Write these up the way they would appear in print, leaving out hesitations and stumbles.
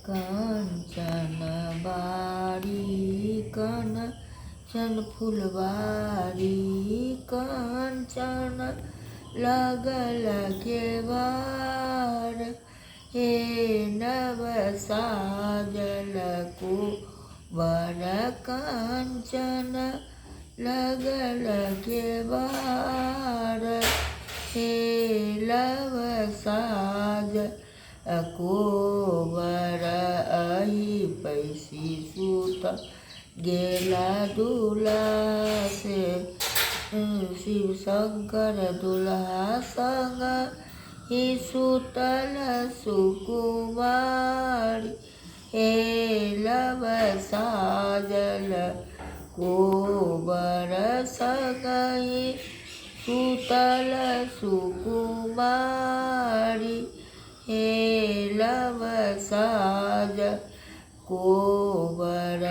कांचन बारी कांचन फुलवारी कांचन लगल केवार हे नव साजल कुंवर कांचन लगल केवार हे लव साजल कुंवर अहि पैसी सूत गेला दूल्हा से शिव शंकर दूल्हा संग ही सुतल सुकुमारी हे लव साजल कुंवर संग ही सुतल सुकुमारी हे लव साजल कुंवर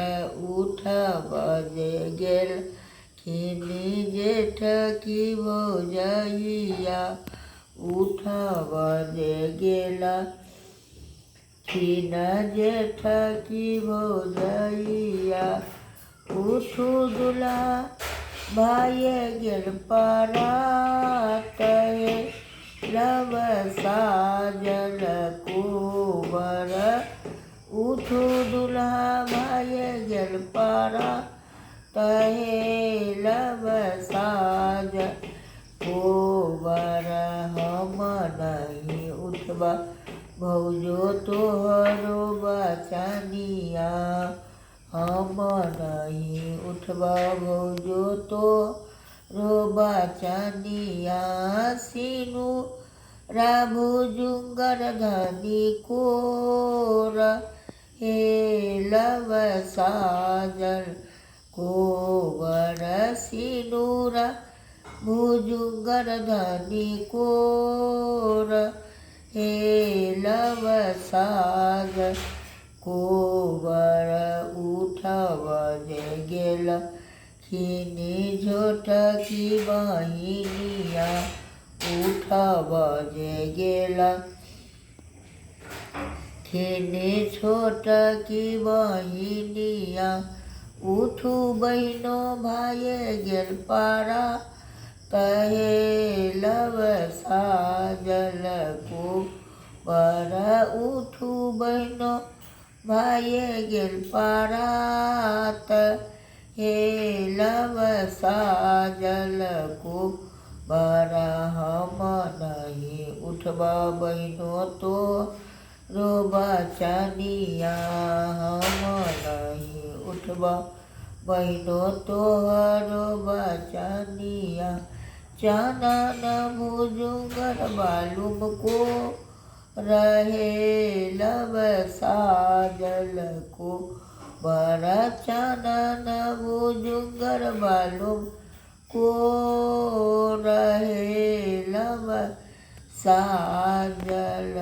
उठब जे गेल खिनी जेठ की भौजैया उठब जे गेला खिन जेठ की भौजैया उठू दूल्हा भाई गेल परात हे लव साजल कुंवर उठू दूल्हा भाई गेल परात हे लव साजल कुंवर हम नहीं उठबा भौजो तोहरो बचनिया हम नहीं उठबा भौजो तोहरो बचनिया सीनु भुजुंगर धनी कोर हे लव साजल कुंवर सिनुर भुजुंगर धनी कोर हे लव साजल कुंवर उठब जे गेल खिनी झोट की बहिनिया उठब जे गेला खिनी छोट की बहिनिया उठू बहिनो भाई गेल पारा तहे लव साजल कुंवर उठू बहिनो भाई गेल पारात हे लव साजल कुंवर हम नहीं उठबा बहिनो तो रो बचनिया हम नहीं उठबा बहिनो तोहरो बचनिया चानन भुजुंगर बालुम को रहे लव साजल कुंवर चानन भुजुंगर बालुम को रहे लव साजल